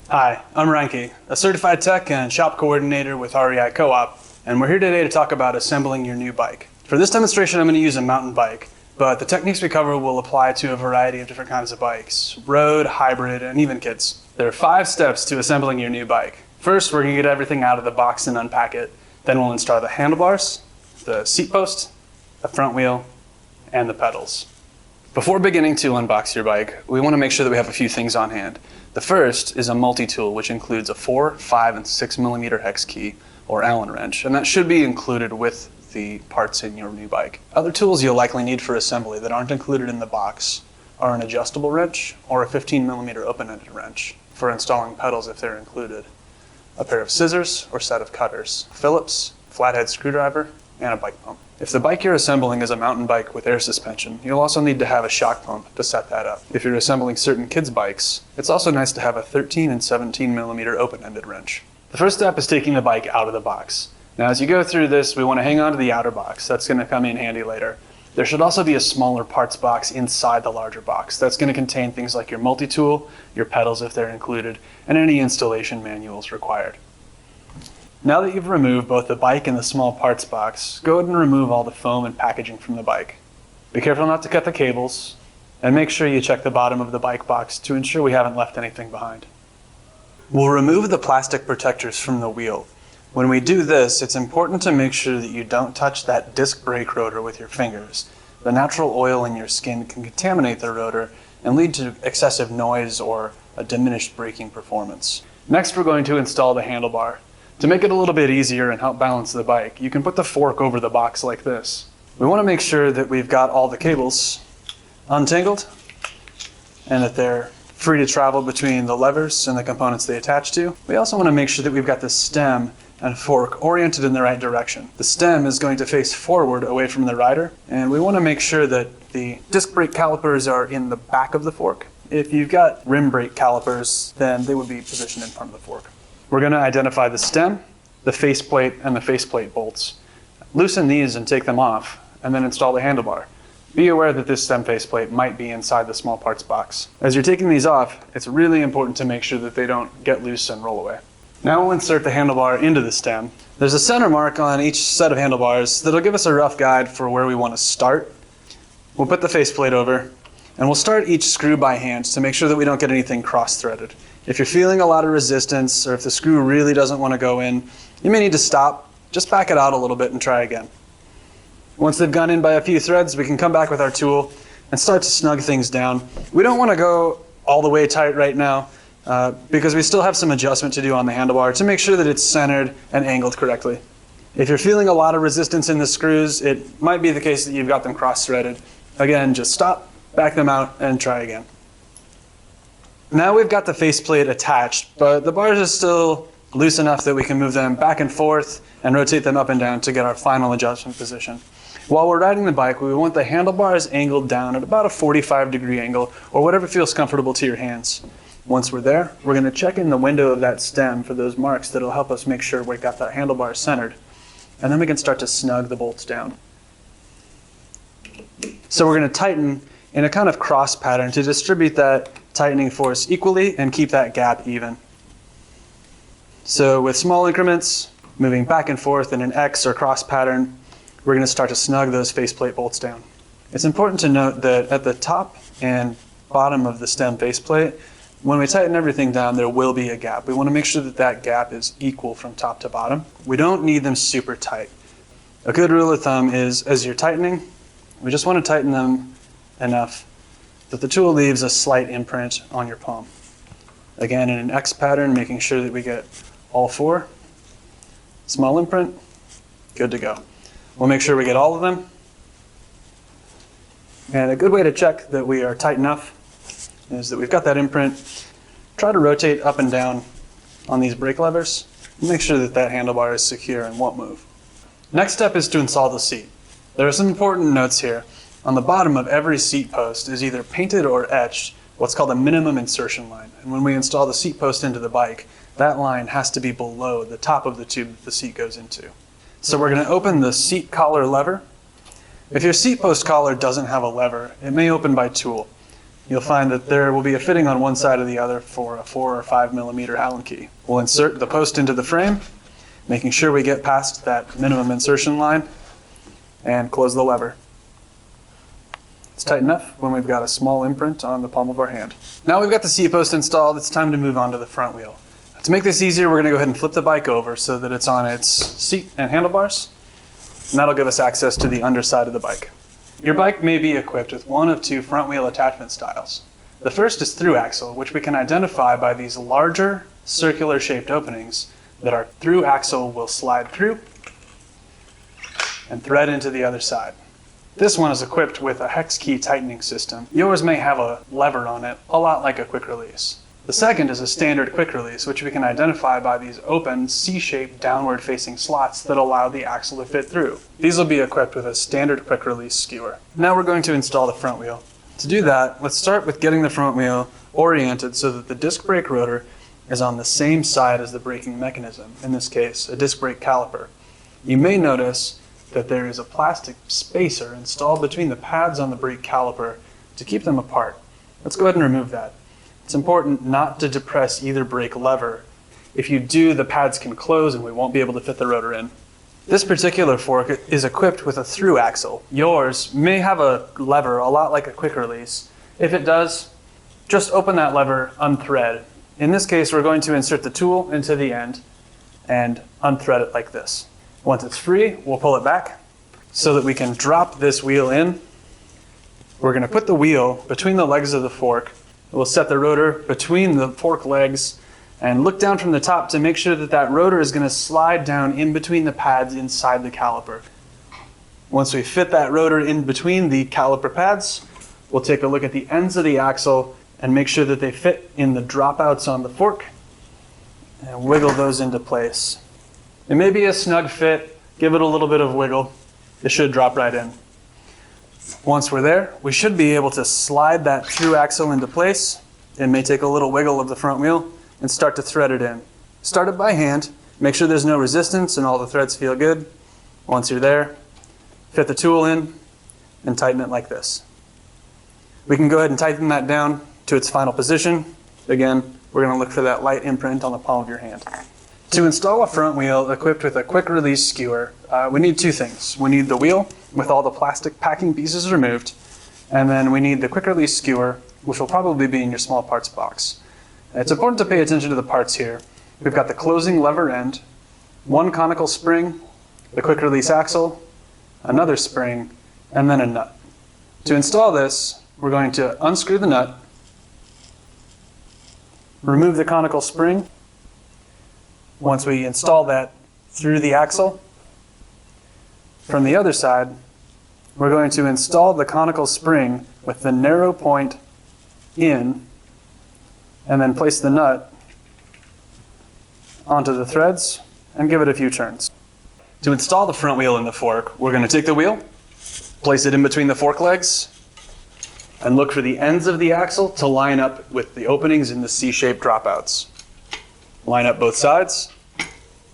Hi, I'm Reinke, a certified tech and shop coordinator with REI Co-op, and we're here today to talk about assembling your new bike. For this demonstration, I'm going to use a mountain bike, but the techniques we cover will apply to a variety of different kinds of bikes: road, hybrid, and even kids. There are 5 steps to assembling your new bike. First, we're going to get everything out of the box and unpack it. Then we'll install the handlebars, the seat post, the front wheel, and the pedals. Before beginning to unbox your bike, we want to make sure that we have a few things on hand. The first is a multi-tool, which includes a 4, 5, and 6 millimeter hex key, or Allen wrench, and that should be included with the parts in your new bike. Other tools you'll likely need for assembly that aren't included in the box are an adjustable wrench or a 15 millimeter open-ended wrench for installing pedals if they're included, a pair of scissors or set of cutters, Phillips, flathead screwdriver, and a bike pump. If the bike you're assembling is a mountain bike with air suspension, you'll also need to have a shock pump to set that up. If you're assembling certain kids' bikes, it's also nice to have a 13 and 17 millimeter open-ended wrench. The first step is taking the bike out of the box. Now, as you go through this, we want to hang on to the outer box. That's going to come in handy later. There should also be a smaller parts box inside the larger box. That's going to contain things like your multi-tool, your pedals if they're included, and any installation manuals required. Now that you've removed both the bike and the small parts box, go ahead and remove all the foam and packaging from the bike. Be careful not to cut the cables, and make sure you check the bottom of the bike box to ensure we haven't left anything behind. We'll remove the plastic protectors from the wheel. When we do this, it's important to make sure that you don't touch that disc brake rotor with your fingers. The natural oil in your skin can contaminate the rotor and lead to excessive noise or a diminished braking performance. Next, we're going to install the handlebar. To make it a little bit easier and help balance the bike, you can put the fork over the box like this. We want to make sure that we've got all the cables untangled and that they're free to travel between the levers and the components they attach to. We also want to make sure that we've got the stem and fork oriented in the right direction. The stem is going to face forward away from the rider, and we want to make sure that the disc brake calipers are in the back of the fork. If you've got rim brake calipers, then they would be positioned in front of the fork. We're going to identify the stem, the faceplate, and the faceplate bolts. Loosen these and take them off, and then install the handlebar. Be aware that this stem faceplate might be inside the small parts box. As you're taking these off, it's really important to make sure that they don't get loose and roll away. Now we'll insert the handlebar into the stem. There's a center mark on each set of handlebars that'll give us a rough guide for where we want to start. We'll put the faceplate over, and we'll start each screw by hand to make sure that we don't get anything cross-threaded. If you're feeling a lot of resistance, or if the screw really doesn't want to go in, you may need to stop, just back it out a little bit and try again. Once they've gone in by a few threads, we can come back with our tool and start to snug things down. We don't want to go all the way tight right now because we still have some adjustment to do on the handlebar to make sure that it's centered and angled correctly. If you're feeling a lot of resistance in the screws, it might be the case that you've got them cross-threaded. Again, just stop, back them out, and try again. Now we've got the faceplate attached, but the bars are still loose enough that we can move them back and forth and rotate them up and down to get our final adjustment position. While we're riding the bike, we want the handlebars angled down at about a 45-degree angle, or whatever feels comfortable to your hands. Once we're there, we're going to check in the window of that stem for those marks that'll help us make sure we've got that handlebar centered. And then we can start to snug the bolts down. So we're going to tighten in a kind of cross pattern to distribute that tightening force equally and keep that gap even. So with small increments, moving back and forth in an X or cross pattern, we're going to start to snug those faceplate bolts down. It's important to note that at the top and bottom of the stem faceplate, when we tighten everything down, there will be a gap. We want to make sure that that gap is equal from top to bottom. We don't need them super tight. A good rule of thumb is, as you're tightening, we just want to tighten them enough that the tool leaves a slight imprint on your palm. Again, in an X pattern, making sure that we get all 4. Small imprint, good to go. We'll make sure we get all of them. And a good way to check that we are tight enough is that we've got that imprint. Try to rotate up and down on these brake levers. Make sure that that handlebar is secure and won't move. Next step is to install the seat. There are some important notes here. On the bottom of every seat post is either painted or etched what's called a minimum insertion line. And when we install the seat post into the bike, that line has to be below the top of the tube that the seat goes into. So we're going to open the seat collar lever. If your seat post collar doesn't have a lever, it may open by tool. you'll find that there will be a fitting on one side or the other for a 4 or 5 millimeter Allen key. We'll insert the post into the frame, making sure we get past that minimum insertion line, and close the lever. It's tight enough when we've got a small imprint on the palm of our hand. Now we've got the C-post installed, it's time to move on to the front wheel. To make this easier, we're going to go ahead and flip the bike over so that it's on its seat and handlebars, and that'll give us access to the underside of the bike. Your bike may be equipped with one of two front wheel attachment styles. The first is through axle, which we can identify by these larger circular shaped openings that our through axle will slide through and thread into the other side. This one is equipped with a hex key tightening system. Yours may have a lever on it, a lot like a quick release. The second is a standard quick release, which we can identify by these open C-shaped downward facing slots that allow the axle to fit through. These will be equipped with a standard quick release skewer. Now we're going to install the front wheel. To do that, let's start with getting the front wheel oriented so that the disc brake rotor is on the same side as the braking mechanism, in this case, a disc brake caliper. You may notice that there is a plastic spacer installed between the pads on the brake caliper to keep them apart. Let's go ahead and remove that. It's important not to depress either brake lever. If you do, the pads can close and we won't be able to fit the rotor in. This particular fork is equipped with a through axle. Yours may have a lever a lot like a quick release. If it does, just open that lever, unthread. In this case, we're going to insert the tool into the end and unthread it like this. Once it's free, we'll pull it back so that we can drop this wheel in. We're going to put the wheel between the legs of the fork. We'll set the rotor between the fork legs and look down from the top to make sure that that rotor is going to slide down in between the pads inside the caliper. Once we fit that rotor in between the caliper pads, we'll take a look at the ends of the axle and make sure that they fit in the dropouts on the fork and wiggle those into place. It may be a snug fit, give it a little bit of wiggle. It should drop right in. Once we're there, we should be able to slide that through axle into place. It may take a little wiggle of the front wheel and start to thread it in. Start it by hand, make sure there's no resistance and all the threads feel good. Once you're there, fit the tool in and tighten it like this. We can go ahead and tighten that down to its final position. Again, we're going to look for that light imprint on the palm of your hand. To install a front wheel equipped with a quick release skewer, we need two things. We need the wheel with all the plastic packing pieces removed, and then we need the quick release skewer, which will probably be in your small parts box. It's important to pay attention to the parts here. We've got the closing lever end, one conical spring, the quick release axle, another spring, and then a nut. To install this, we're going to unscrew the nut, remove the conical spring. Once we install that through the axle, from the other side, we're going to install the conical spring with the narrow point in, and then place the nut onto the threads and give it a few turns. To install the front wheel in the fork, we're going to take the wheel, place it in between the fork legs, and look for the ends of the axle to line up with the openings in the C-shaped dropouts. Line up both sides,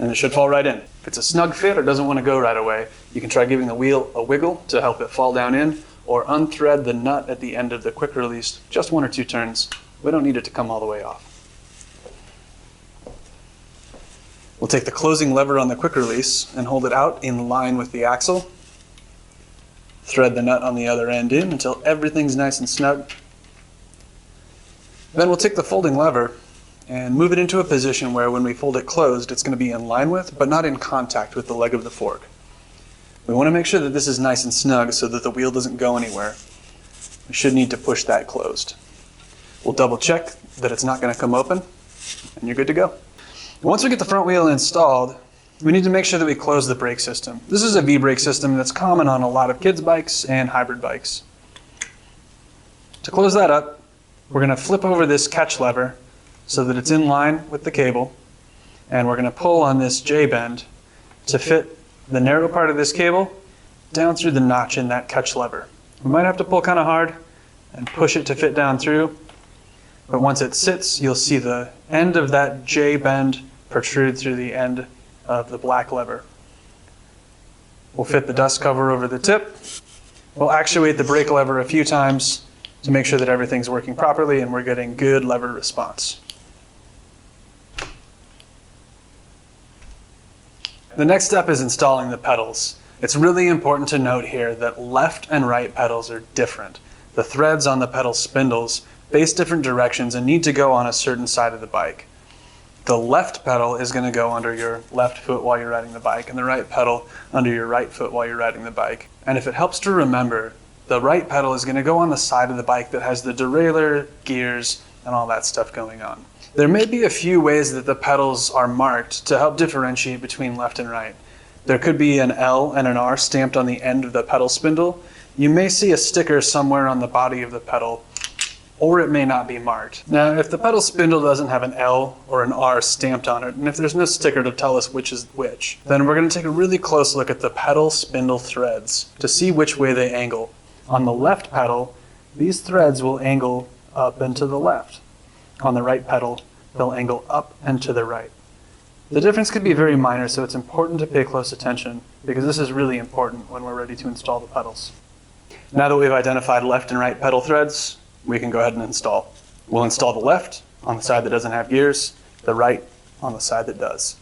and it should fall right in. If it's a snug fit or doesn't want to go right away, you can try giving the wheel a wiggle to help it fall down in, or unthread the nut at the end of the quick release, just 1 or 2 turns. We don't need it to come all the way off. We'll take the closing lever on the quick release and hold it out in line with the axle. Thread the nut on the other end in until everything's nice and snug. Then we'll take the folding lever and move it into a position where when we fold it closed, it's going to be in line with, but not in contact with the leg of the fork. We want to make sure that this is nice and snug so that the wheel doesn't go anywhere. We should need to push that closed. We'll double check that it's not going to come open, and you're good to go. Once we get the front wheel installed, we need to make sure that we close the brake system. This is a V-brake system that's common on a lot of kids' bikes and hybrid bikes. To close that up, we're going to flip over this catch lever so that it's in line with the cable, and we're going to pull on this J-bend to fit the narrow part of this cable down through the notch in that catch lever. We might have to pull kind of hard and push it to fit down through, but once it sits, you'll see the end of that J-bend protrude through the end of the black lever. We'll fit the dust cover over the tip. We'll actuate the brake lever a few times to make sure that everything's working properly and we're getting good lever response. The next step is installing the pedals. It's really important to note here that left and right pedals are different. The threads on the pedal spindles face different directions and need to go on a certain side of the bike. The left pedal is going to go under your left foot while you're riding the bike, and the right pedal under your right foot while you're riding the bike. And if it helps to remember, the right pedal is going to go on the side of the bike that has the derailleur, gears, and all that stuff going on. There may be a few ways that the pedals are marked to help differentiate between left and right. There could be an L and an R stamped on the end of the pedal spindle. You may see a sticker somewhere on the body of the pedal, or it may not be marked. Now, if the pedal spindle doesn't have an L or an R stamped on it, and if there's no sticker to tell us which is which, then we're going to take a really close look at the pedal spindle threads to see which way they angle. On the left pedal, these threads will angle up and to the left. On the right pedal, they'll angle up and to the right. The difference could be very minor, so it's important to pay close attention because this is really important when we're ready to install the pedals. Now that we've identified left and right pedal threads, we can go ahead and install. We'll install the left on the side that doesn't have gears, the right on the side that does.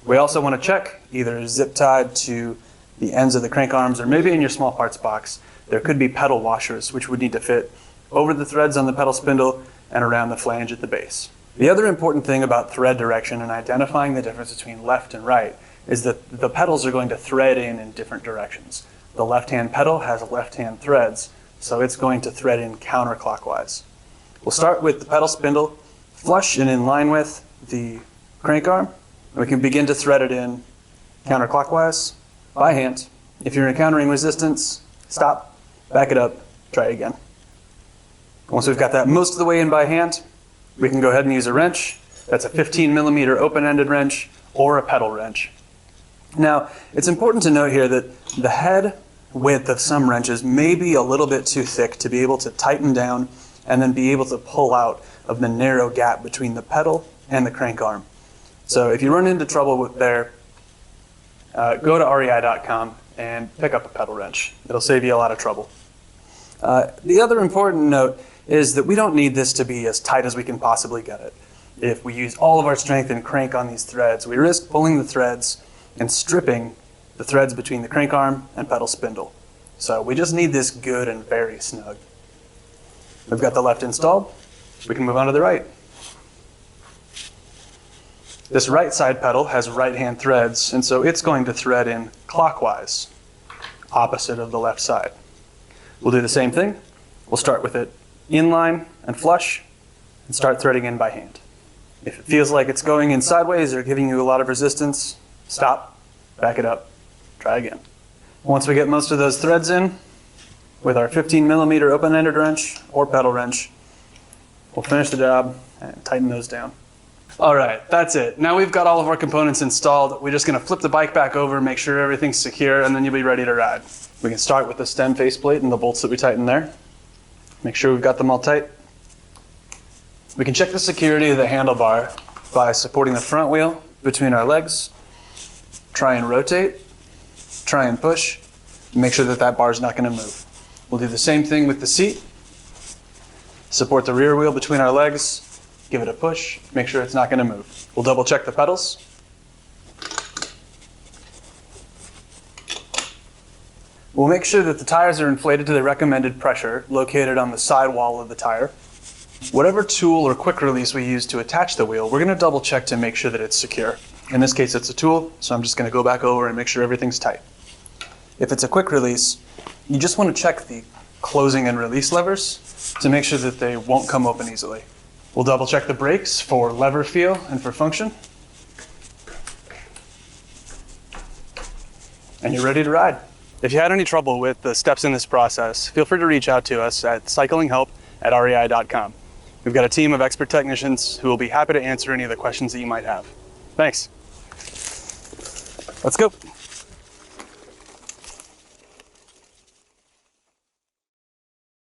We also want to check either zip tied to the ends of the crank arms or maybe in your small parts box. There could be pedal washers which would need to fit over the threads on the pedal spindle and around the flange at the base. The other important thing about thread direction and identifying the difference between left and right is that the pedals are going to thread in different directions. The left-hand pedal has left-hand threads, so it's going to thread in counterclockwise. We'll start with the pedal spindle flush and in line with the crank arm. We can begin to thread it in counterclockwise by hand. If you're encountering resistance, stop, back it up, try again. Once we've got that most of the way in by hand, we can go ahead and use a wrench. That's a 15mm open-ended wrench or a pedal wrench. Now, it's important to note here that the head width of some wrenches may be a little bit too thick to be able to tighten down and then be able to pull out of the narrow gap between the pedal and the crank arm. So if you run into trouble there, go to REI.com and pick up a pedal wrench. It'll save you a lot of trouble. The other important note is that we don't need this to be as tight as we can possibly get it. If we use all of our strength and crank on these threads, we risk pulling the threads and stripping the threads between the crank arm and pedal spindle. So we just need this good and very snug. We've got the left installed. We can move on to the right. This right side pedal has right-hand threads, and so it's going to thread in clockwise, opposite of the left side. We'll do the same thing. We'll start with it inline and flush and start threading in by hand. If it feels like it's going in sideways or giving you a lot of resistance, stop, back it up, try again. Once we get most of those threads in, with our 15mm open-ended wrench or pedal wrench, we'll finish the job and tighten those down. All right, that's it. Now we've got all of our components installed. We're just gonna flip the bike back over, make sure everything's secure, and then you'll be ready to ride. We can start with the stem faceplate and the bolts that we tighten there. Make sure we've got them all tight. We can check the security of the handlebar by supporting the front wheel between our legs. Try and rotate, try and push, and make sure that that bar is not gonna move. We'll do the same thing with the seat. Support the rear wheel between our legs, give it a push, make sure it's not gonna move. We'll double check the pedals. We'll make sure that the tires are inflated to the recommended pressure located on the sidewall of the tire. Whatever tool or quick release we use to attach the wheel, we're going to double check to make sure that it's secure. In this case, it's a tool, so I'm just going to go back over and make sure everything's tight. If it's a quick release, you just want to check the closing and release levers to make sure that they won't come open easily. We'll double check the brakes for lever feel and for function. And you're ready to ride. If you had any trouble with the steps in this process, feel free to reach out to us at cyclinghelp@rei.com. We've got a team of expert technicians who will be happy to answer any of the questions that you might have. Thanks. Let's go.